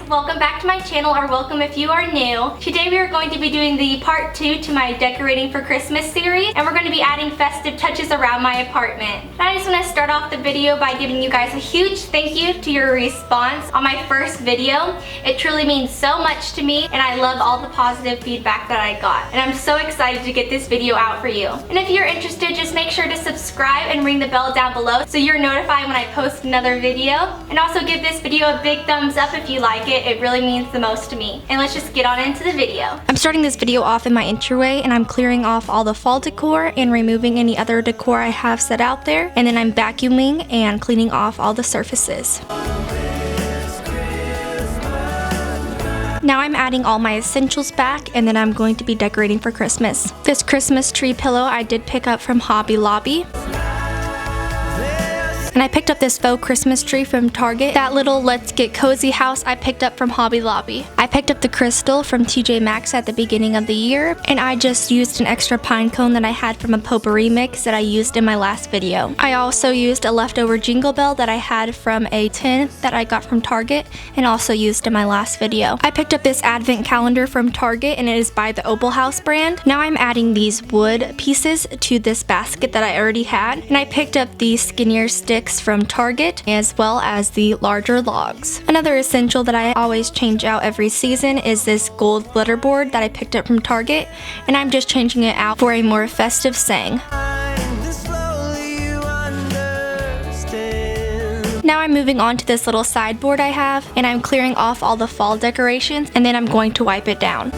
welcome back to my channel, or welcome if you are new. Today we are going to be doing the part 2 to my decorating for Christmas series, and we're going to be adding festive touches around my apartment. And I just want to start off the video by giving you guys a huge thank you to your response on my first video. It truly means so much to me, and I love all the positive feedback that I got. And I'm so excited to get this video out for you. And if you're interested, just make sure to subscribe and ring the bell down below so you're notified when I post another video. And also give this video a big thumbs up if you like it. It really means the most to me. And let's just get on into the video. I'm starting this video off in my entryway, and I'm clearing off all the fall decor and removing any other decor I have set out there. And then I'm vacuuming and cleaning off all the surfaces. Now I'm adding all my essentials back, and then I'm going to be decorating for Christmas. This Christmas tree pillow I did pick up from Hobby Lobby. And I picked up this faux Christmas tree from Target. That little Let's Get Cozy house I picked up from Hobby Lobby. I picked up the crystal from TJ Maxx at the beginning of the year, and I just used an extra pine cone that I had from a potpourri mix that I used in my last video. I also used a leftover jingle bell that I had from a tin that I got from Target and also used in my last video. I picked up this advent calendar from Target, and it is by the Opal House brand. Now I'm adding these wood pieces to this basket that I already had, and I picked up these skinnier sticks from Target, as well as the larger logs. Another essential that I always change out every season is this gold glitter board that I picked up from Target, and I'm just changing it out for a more festive saying. Now I'm moving on to this little sideboard I have, and I'm clearing off all the fall decorations, and then I'm going to wipe it down.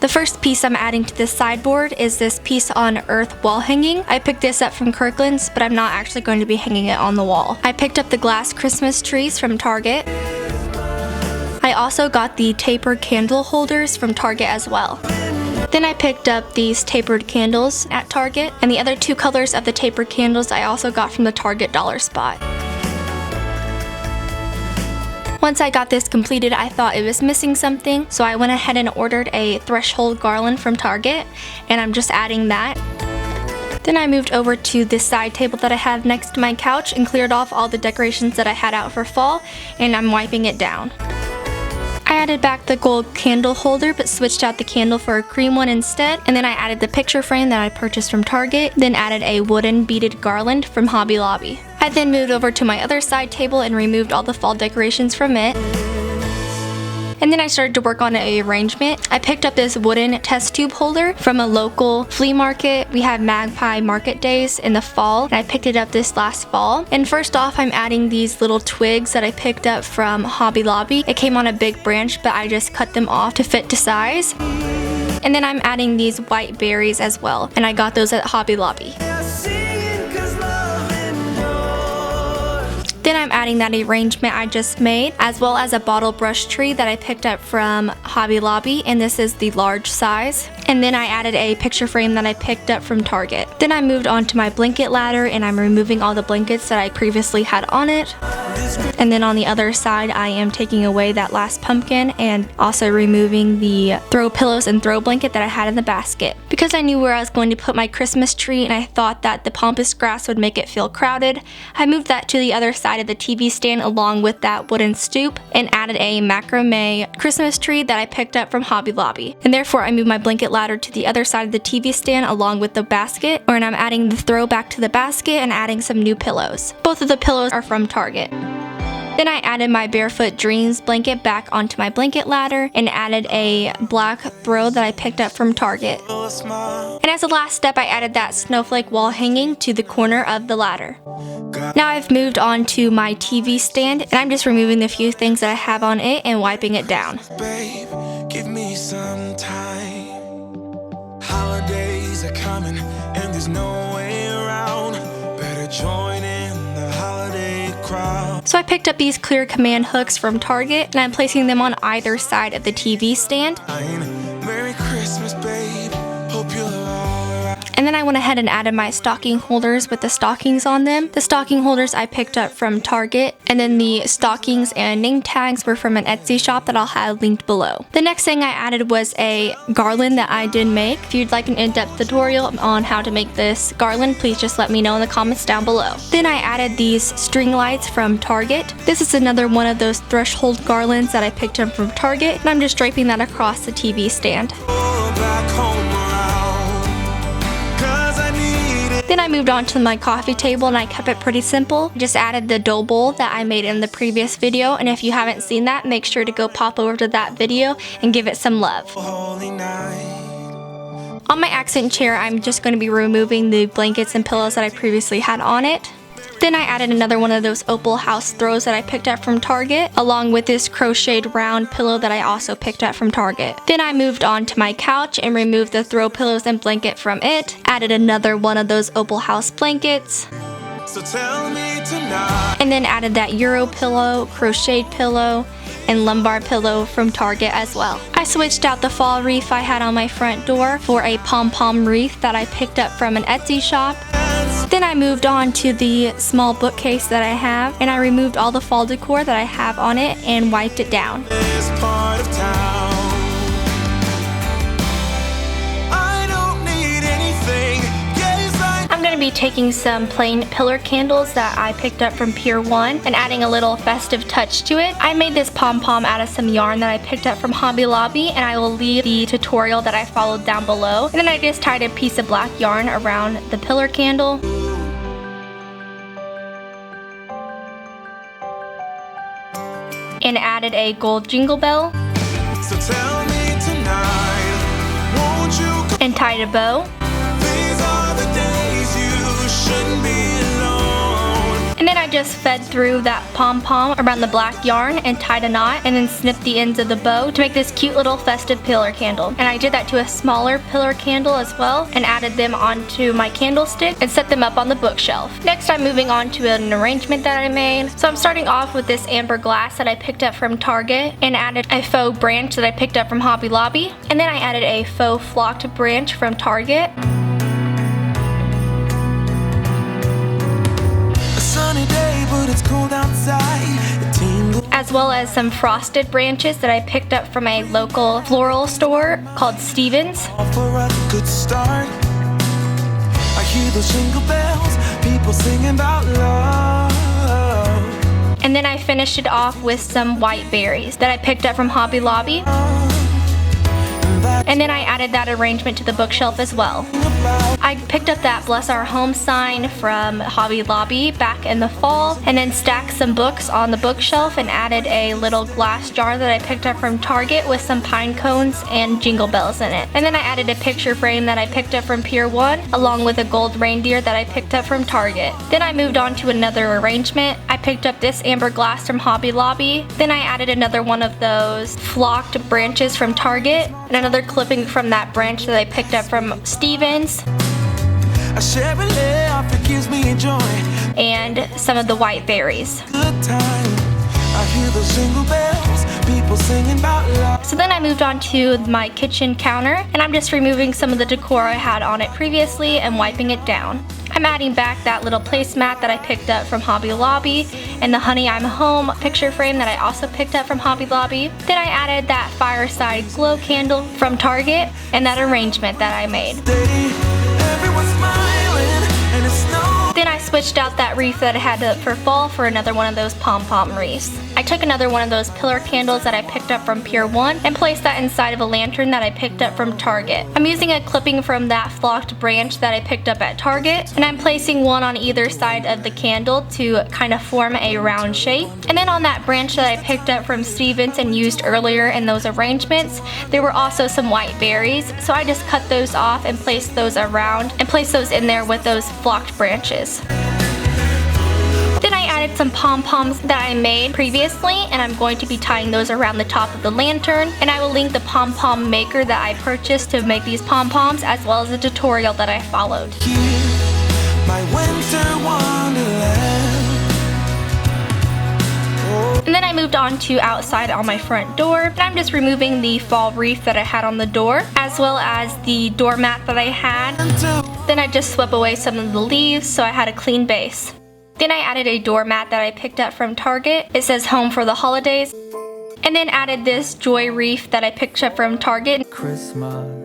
The first piece I'm adding to this sideboard is this piece on earth wall hanging. I picked this up from Kirkland's, but I'm not actually going to be hanging it on the wall. I picked up the glass Christmas trees from Target. I also got the tapered candle holders from Target as well. Then I picked up these tapered candles at Target, and the other two colors of the tapered candles I also got from the Target dollar spot. Once I got this completed, I thought it was missing something, so I went ahead and ordered a threshold garland from Target, and I'm just adding that. Then I moved over to this side table that I have next to my couch and cleared off all the decorations that I had out for fall, and I'm wiping it down. I added back the gold candle holder, but switched out the candle for a cream one instead, and then I added the picture frame that I purchased from Target, then added a wooden beaded garland from Hobby Lobby. I then moved over to my other side table and removed all the fall decorations from it. And then I started to work on an arrangement. I picked up this wooden test tube holder from a local flea market. We have Magpie Market Days in the fall, and I picked it up this last fall. And first off, I'm adding these little twigs that I picked up from Hobby Lobby. It came on a big branch, but I just cut them off to fit to size. And then I'm adding these white berries as well, and I got those at Hobby Lobby. Then I'm adding that arrangement I just made, as well as a bottle brush tree that I picked up from Hobby Lobby, and this is the large size. And then I added a picture frame that I picked up from Target. Then I moved on to my blanket ladder, and I'm removing all the blankets that I previously had on it. And then on the other side, I am taking away that last pumpkin and also removing the throw pillows and throw blanket that I had in the basket. Because I knew where I was going to put my Christmas tree, and I thought that the pampas grass would make it feel crowded, I moved that to the other side of the TV stand along with that wooden stoop, and added a macrame Christmas tree that I picked up from Hobby Lobby. And therefore I moved my blanket ladder to the other side of the TV stand along with the basket, and I'm adding the throw back to the basket and adding some new pillows. Both of the pillows are from Target. Then I added my Barefoot Dreams blanket back onto my blanket ladder and added a black throw that I picked up from Target. And as a last step, I added that Snowflake Wall hanging to the corner of the ladder. Now I've moved on to my TV stand, and I'm just removing the few things that I have on it and wiping it down. Babe, give me some time. Holidays are coming and there's no way around. Better join in the holiday crowd. So I picked up these clear command hooks from Target, and I'm placing them on either side of the TV stand. Merry Christmas, babe. Hope you're all right. And then I went ahead and added my stocking holders with the stockings on them. The stocking holders I picked up from Target, and then the stockings and name tags were from an Etsy shop that I'll have linked below. The next thing I added was a garland that I did make. If you'd like an in-depth tutorial on how to make this garland, please just let me know in the comments down below. Then I added these string lights from Target. This is another one of those threshold garlands that I picked up from Target, and I'm just draping that across the TV stand. Then I moved on to my coffee table and I kept it pretty simple. Just added the dough bowl that I made in the previous video, and if you haven't seen that, make sure to go pop over to that video and give it some love. On my accent chair, I'm just going to be removing the blankets and pillows that I previously had on it. Then I added another one of those opal house throws that I picked up from Target, along with this crocheted round pillow that I also picked up from Target. Then I moved on to my couch and removed the throw pillows and blanket from it, added another one of those opal house blankets, and then added that Euro pillow, crocheted pillow, and lumbar pillow from Target as well. I switched out the fall wreath I had on my front door for a pom-pom wreath that I picked up from an Etsy shop. Then I moved on to the small bookcase that I have, and I removed all the fall decor that I have on it and wiped it down. I'm going to be taking some plain pillar candles that I picked up from Pier 1 and adding a little festive touch to it. I made this pom-pom out of some yarn that I picked up from Hobby Lobby, and I will leave the tutorial that I followed down below. And then I just tied a piece of black yarn around the pillar candle. And added a gold jingle bell. So tell me tonight, won't you and tied a bow. These are the days you shouldn't be alone. And then I just fed through that pom-pom around the black yarn and tied a knot, and then snipped the ends of the bow to make this cute little festive pillar candle. And I did that to a smaller pillar candle as well, and added them onto my candlestick and set them up on the bookshelf. Next, I'm moving on to an arrangement that I made. So I'm starting off with this amber glass that I picked up from Target, and added a faux branch that I picked up from Hobby Lobby, and then I added a faux flocked branch from Target. It's cold outside, as well as some frosted branches that I picked up from a local floral store called Stevens. For a good start, I hear those jingle bells, people singing about love. And then I finished it off with some white berries that I picked up from Hobby Lobby. And then I added that arrangement to the bookshelf as well. I picked up that Bless Our Home sign from Hobby Lobby back in the fall, and then stacked some books on the bookshelf and added a little glass jar that I picked up from Target with some pine cones and jingle bells in it. And then I added a picture frame that I picked up from Pier 1, along with a gold reindeer that I picked up from Target. Then I moved on to another arrangement. I picked up this amber glass from Hobby Lobby. Then I added another one of those flocked branches from Target, and another clipping from that branch that I picked up from Stevens, and some of the white berries. So then I moved on to my kitchen counter, and I'm just removing some of the decor I had on it previously and wiping it down. I'm adding back that little placemat that I picked up from Hobby Lobby, and the Honey I'm Home picture frame that I also picked up from Hobby Lobby. Then I added that fireside glow candle from Target, and that arrangement that I made. Then I switched out that wreath that I had up for fall for another one of those pom-pom wreaths. I took another one of those pillar candles that I picked up from Pier 1 and placed that inside of a lantern that I picked up from Target. I'm using a clipping from that flocked branch that I picked up at Target, and I'm placing one on either side of the candle to kind of form a round shape. And then on that branch that I picked up from Stevens and used earlier in those arrangements, there were also some white berries, so I just cut those off and placed those around and placed those in there with those flocked branches. Then I added some pom-poms that I made previously, and I'm going to be tying those around the top of the lantern, and I will link the pom-pom maker that I purchased to make these pom-poms, as well as the tutorial that I followed. My winter wonderland. Oh. And then I moved on to outside on my front door, and I'm just removing the fall wreath that I had on the door, as well as the doormat that I had. Then I just swept away some of the leaves so I had a clean base. Then I added a doormat that I picked up from Target. It says home for the holidays. And then added this joy wreath that I picked up from Target. Christmas.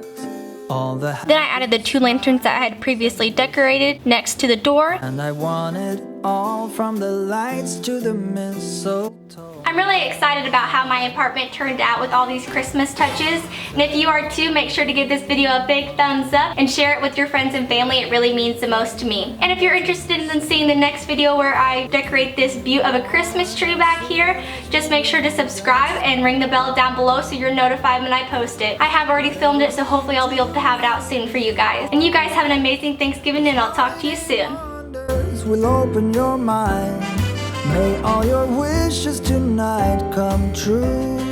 Then I added the 2 lanterns that I had previously decorated next to the door. And I want it all, from the lights to the mistletoe. I'm really excited about how my apartment turned out with all these Christmas touches. And if you are too, make sure to give this video a big thumbs up and share it with your friends and family. It really means the most to me. And if you're interested in seeing the next video where I decorate this beaut of a Christmas tree back here, just make sure to subscribe and ring the bell down below so you're notified when I post it. I have already filmed it, so hopefully I'll be able to have it out soon for you guys. And you guys have an amazing Thanksgiving, and I'll talk to you soon. Will open your mind. May all your wishes tonight come true.